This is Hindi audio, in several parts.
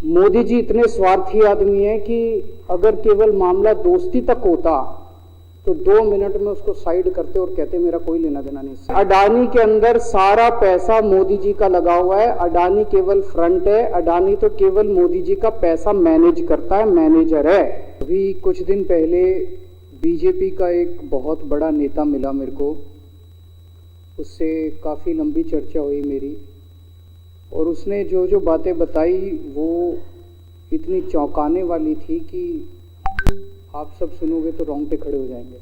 मोदी जी इतने स्वार्थी आदमी हैं कि अगर केवल मामला दोस्ती तक होता तो 2 मिनट में उसको साइड करते और कहते मेरा कोई लेना देना नहीं इससे। अडानी के अंदर सारा पैसा मोदी जी का लगा हुआ है। अडानी केवल फ्रंट है। अडानी तो केवल मोदी जी का पैसा मैनेज करता है, मैनेजर है। अभी कुछ दिन पहले बीजेपी का एक बहुत बड़ा नेता मिला मेरे को, उससे काफ़ी लंबी चर्चा हुई मेरी, और उसने जो जो बातें बताई वो इतनी चौंकाने वाली थी कि आप सब सुनोगे तो रोंगटे खड़े हो जाएंगे।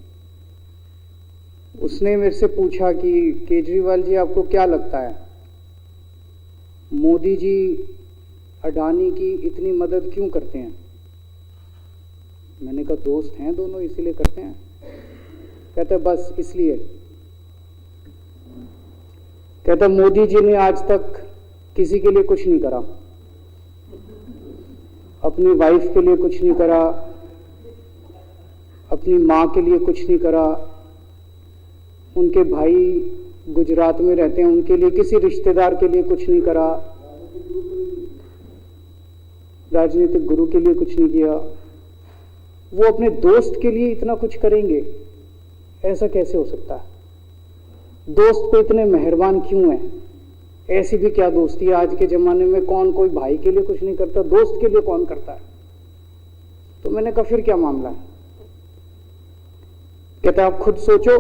उसने मेरे से पूछा कि केजरीवाल जी आपको क्या लगता है, मोदी जी अडानी की इतनी मदद क्यों करते हैं? मैंने कहा दोस्त हैं दोनों इसीलिए करते हैं। कहते बस इसलिए। कहता मोदी जी ने आज तक किसी के लिए कुछ नहीं करा, अपनी वाइफ के लिए कुछ नहीं करा, अपनी माँ के लिए कुछ नहीं करा, उनके भाई गुजरात में रहते हैं उनके लिए, किसी रिश्तेदार के लिए कुछ नहीं करा, राजनीतिक गुरु के लिए कुछ नहीं किया। वो अपने दोस्त के लिए इतना कुछ करेंगे, ऐसा कैसे हो सकता है? दोस्त को इतने मेहरबान क्यों है? ऐसी भी क्या दोस्ती है? आज के जमाने में कौन कोई भाई के लिए कुछ नहीं करता, दोस्त के लिए कौन करता है? तो मैंने कहा फिर क्या मामला है? कहता आप खुद सोचो,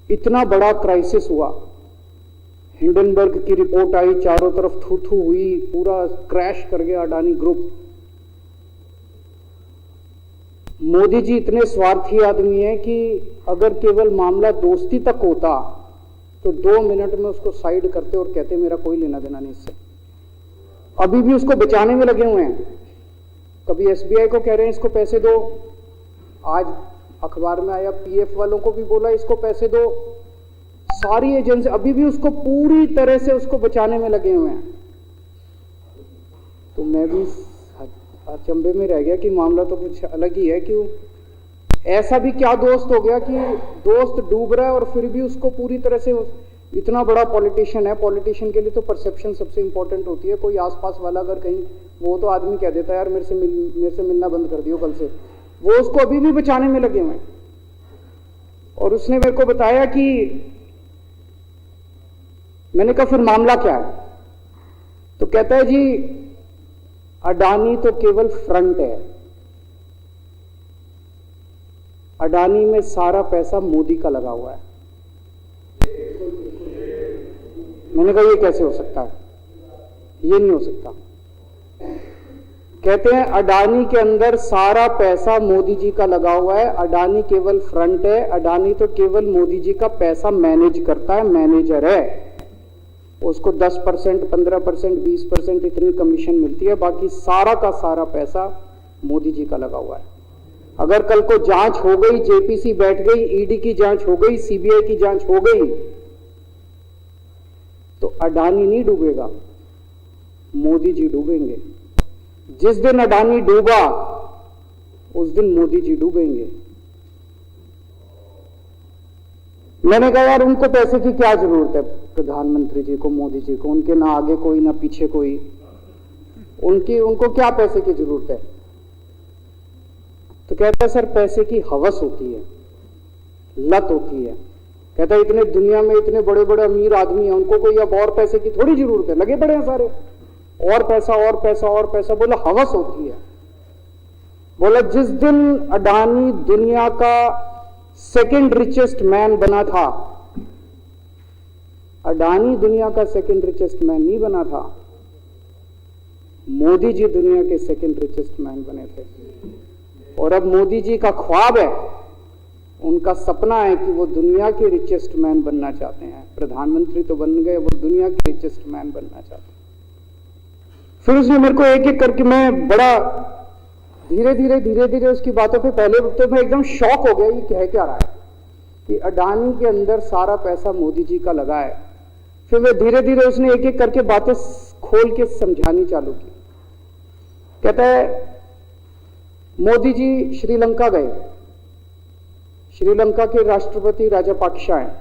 इतना बड़ा क्राइसिस हुआ, हिंडनबर्ग की रिपोर्ट आई, चारों तरफ थू थू हुई, पूरा क्रैश कर गया अडानी ग्रुप। मोदी जी इतने स्वार्थी आदमी हैं कि अगर केवल मामला दोस्ती तक होता तो 2 मिनट में उसको साइड करते और कहते मेरा कोई लेना देना नहीं इससे। अभी भी उसको बचाने में लगे हुए हैं। कभी एसबीआई को कह रहे हैं इसको पैसे दो, आज अखबार में आया पीएफ वालों को भी बोला इसको पैसे दो, सारी एजेंसी अभी भी उसको पूरी तरह से उसको बचाने में लगे हुए हैं। तो मैं भी अचंभे में रह गया कि मामला तो कुछ अलग ही है। क्यों ऐसा भी क्या दोस्त हो गया कि दोस्त डूब रहा है और फिर भी उसको पूरी तरह से, इतना बड़ा पॉलिटिशियन है, पॉलिटिशियन के लिए तो परसेप्शन सबसे इंपॉर्टेंट होती है। कोई आसपास वाला अगर कहीं, वो तो आदमी कह देता है यार मेरे से मिलना बंद कर दियो कल से, वो उसको अभी भी बचाने में लगे हुए हैं। और उसने मेरे को बताया कि, मैंने कहा फिर मामला क्या है? तो कहता है जी अडानी तो केवल फ्रंट है, अडानी में सारा पैसा मोदी का लगा हुआ है। मैंने कहा ये कैसे हो सकता है? ये नहीं हो सकता। कहते हैं अडानी के अंदर सारा पैसा मोदी जी का लगा हुआ है। अडानी केवल फ्रंट है। अडानी तो केवल मोदी जी का पैसा मैनेज करता है, मैनेजर है। उसको 10%, 15%, 20% इतनी कमीशन मिलती है, बाकी सारा का सारा पैसा मोदी जी का लगा हुआ है। अगर कल को जांच हो गई, जेपीसी बैठ गई, ईडी की जांच हो गई, सीबीआई की जांच हो गई, तो अडानी नहीं डूबेगा, मोदी जी डूबेंगे। जिस दिन अडानी डूबा उस दिन मोदी जी डूबेंगे। मैंने कहा यार उनको पैसे की क्या जरूरत है, प्रधानमंत्री जी को, मोदी जी को, उनके ना आगे कोई ना पीछे कोई, उनको क्या पैसे की जरूरत है? तो कहता है सर पैसे की हवस होती है, लत होती है। कहता है इतने दुनिया में इतने बड़े बड़े अमीर आदमी हैं, उनको कोई अब और पैसे की थोड़ी जरूरत है, लगे पड़े हैं सारे, और पैसा और पैसा और पैसा। बोला हवस होती है। बोला जिस दिन अडानी दुनिया का सेकंड रिचेस्ट मैन बना था, अडानी दुनिया का सेकंड रिचेस्ट मैन नहीं बना था, मोदी जी दुनिया के सेकंड रिचेस्ट मैन बने थे। और अब मोदी जी का ख्वाब है, उनका सपना है कि वो दुनिया के रिचेस्ट मैन बनना चाहते हैं। प्रधानमंत्री तो बन गए, वो दुनिया के रिचेस्ट मैन बनना चाहते हैं। फिर उसने मेरे को एक एक करके, मैं बड़ा धीरे धीरे उसकी बातों पे, पहले तो मैं एकदम शॉक हो गया ये कह क्या रहा है कि अडानी के अंदर सारा पैसा मोदी जी का लगा है। फिर मैं धीरे धीरे उसने एक एक करके बातें खोल के समझानी चालू की। कहता है मोदी जी श्रीलंका गए, श्रीलंका के राष्ट्रपति राजापाक्सा हैं।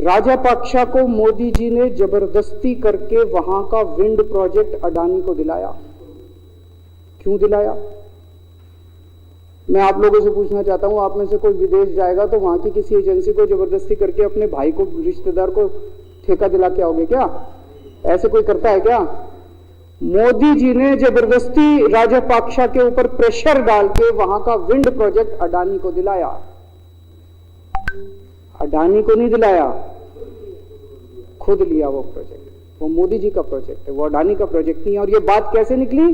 राजापाक्षा को मोदी जी ने जबरदस्ती करके वहां का विंड प्रोजेक्ट अडानी को दिलाया। क्यों दिलाया? मैं आप लोगों से पूछना चाहता हूं, आप में से कोई विदेश जाएगा तो वहां की किसी एजेंसी को जबरदस्ती करके अपने भाई को, रिश्तेदार को ठेका दिला के आओगे क्या? ऐसे कोई करता है क्या? मोदी जी ने जबरदस्ती राजापाक्षा के ऊपर प्रेशर डाल के वहां का विंड प्रोजेक्ट अडानी को दिलाया। अडानी को नहीं दिलाया, खुद लिया वो प्रोजेक्ट। वो मोदी जी का प्रोजेक्ट है, वो अडानी का प्रोजेक्ट नहीं है। और ये बात कैसे निकली?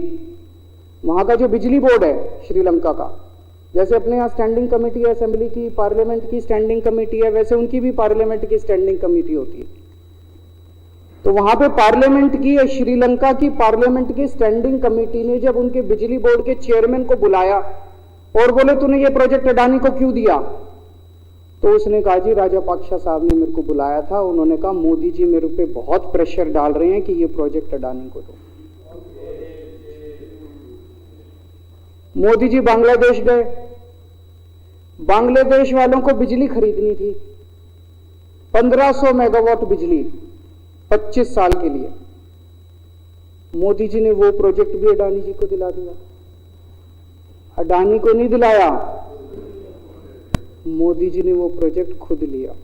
वहां का जो बिजली बोर्ड है श्रीलंका का, जैसे अपने यहाँ स्टैंडिंग कमेटी है असेंबली की, पार्लियामेंट की स्टैंडिंग कमेटी है, वैसे उनकी भी पार्लियामेंट की स्टैंडिंग कमेटी होती है। तो वहां पे पार्लियामेंट की, श्रीलंका की पार्लियामेंट की स्टैंडिंग कमेटी ने जब उनके बिजली बोर्ड के चेयरमैन को बुलाया और बोले तूने ये प्रोजेक्ट अडानी को क्यों दिया, तो उसने कहा जी राजापाक्षा साहब ने मेरे को बुलाया था, उन्होंने कहा मोदी जी मेरे पे बहुत प्रेशर डाल रहे हैं कि ये प्रोजेक्ट अडानी को दो। मोदी जी बांग्लादेश गए, बांग्लादेश वालों को बिजली खरीदनी थी, 1500 मेगावाट बिजली 25 साल के लिए। मोदी जी ने वो प्रोजेक्ट भी अडानी जी को दिला दिया। अडानी को नहीं दिलाया, मोदी जी ने वो प्रोजेक्ट खुद लिया।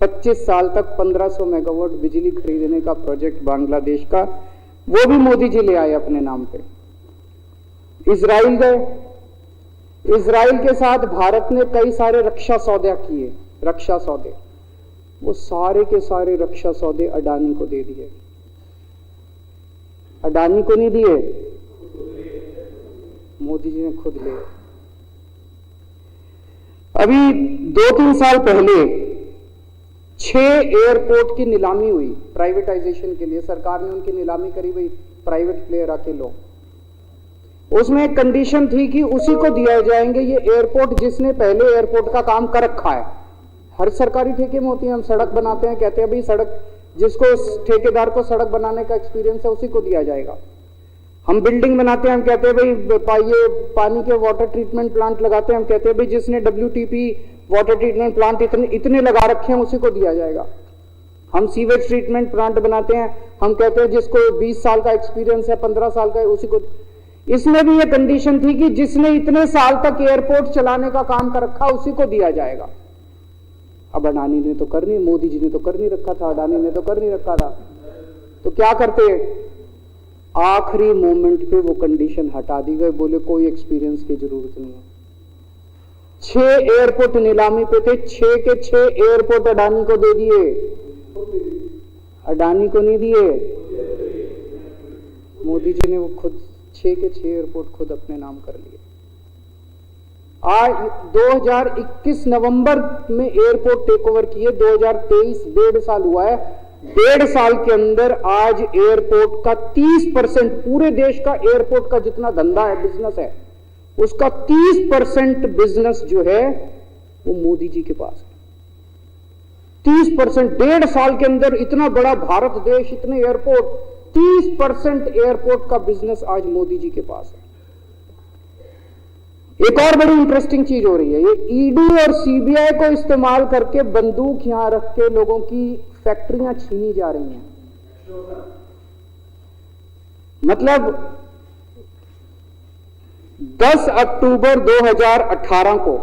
25 साल तक 1500 मेगावाट बिजली खरीदने का प्रोजेक्ट बांग्लादेश का, वो भी मोदी जी ले आए अपने नाम पे। इजराइल गए, इजराइल के साथ भारत ने कई सारे रक्षा सौदे किए, रक्षा सौदे, वो सारे के सारे रक्षा सौदे अडानी को दे दिए। अडानी को नहीं दिए, मोदी जी ने खुद लिए। अभी 2-3 साल पहले 6 एयरपोर्ट की नीलामी हुई प्राइवेटाइजेशन के लिए, सरकार ने उनकी नीलामी करी, भाई प्राइवेट प्लेयर आके लो। उसमें एक कंडीशन थी कि उसी को दिया जाएंगे ये एयरपोर्ट जिसने पहले एयरपोर्ट का काम कर रखा है। हर सरकारी ठेके में होती है, हम सड़क बनाते हैं, कहते हैं भाई सड़क, जिसको ठेकेदार को सड़क बनाने का एक्सपीरियंस है उसी को दिया जाएगा। हम बिल्डिंग बनाते हैं, हम कहते हैं भाई ये पानी के वाटर ट्रीटमेंट प्लांट लगाते हैं, हम कहते हैं भाई जिसने WTP वाटर ट्रीटमेंट प्लांट इतने लगा रखे हैं उसी को दिया जाएगा। हम सीवेज ट्रीटमेंट प्लांट बनाते हैं, हम कहते हैं जिसको 20 साल का एक्सपीरियंस है, 15 साल का है, उसी को। इसमें भी ये कंडीशन थी कि जिसने इतने साल तक एयरपोर्ट चलाने का काम कर रखा उसी को दिया जाएगा। अब अडानी ने तो कर नहीं, मोदी जी ने तो कर नहीं रखा था, अडानी ने तो कर नहीं रखा था, तो क्या करते? आखिरी मोमेंट पे वो कंडीशन हटा दी गई, बोले कोई एक्सपीरियंस की जरूरत नहीं है। 6 एयरपोर्ट नीलामी पे थे, 6 के 6 एयरपोर्ट अडानी को दे दिए, अडानी को नहीं दिए। मोदी जी ने वो खुद 6 के 6 एयरपोर्ट खुद अपने नाम कर लिए। आज 2021 नवंबर में एयरपोर्ट टेक ओवर किए, 2023 1.5 साल हुआ है। 1.5 साल के अंदर आज एयरपोर्ट का 30%, पूरे देश का एयरपोर्ट का जितना धंधा है, बिजनेस है, उसका 30% बिजनेस जो है वो मोदी जी के पास है। 30%, 1.5 साल के अंदर इतना बड़ा भारत देश, इतने एयरपोर्ट, 30% एयरपोर्ट का बिजनेस आज मोदी जी के पास है। एक और बड़ी इंटरेस्टिंग चीज हो रही है, ये ईडी और सीबीआई को इस्तेमाल करके बंदूक यहां रख के लोगों की फैक्ट्रियां छीनी जा रही हैं। मतलब 10 अक्टूबर 2018 को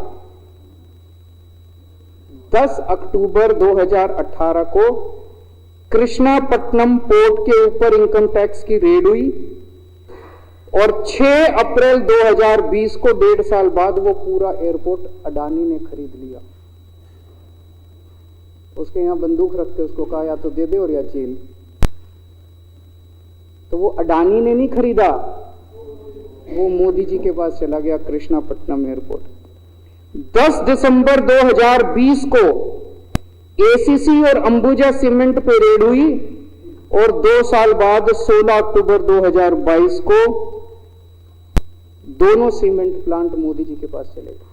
10 अक्टूबर 2018 को कृष्णापट्टनम पोर्ट के ऊपर इनकम टैक्स की रेड हुई और 6 अप्रैल 2020 को 1.5 साल बाद वो पूरा एयरपोर्ट अडानी ने खरीद लिया। उसके यहां बंदूक रख के उसको कहा या तो दे दे और या जेल। तो वो अडानी ने नहीं खरीदा, वो मोदी जी के पास चला गया कृष्णापट्टनम एयरपोर्ट। 10 दिसंबर 2020 को एसीसी और अंबुजा सीमेंट पे रेड हुई और 2 साल बाद 16 अक्टूबर 2022 को दोनों सीमेंट प्लांट मोदी जी के पास चले गए।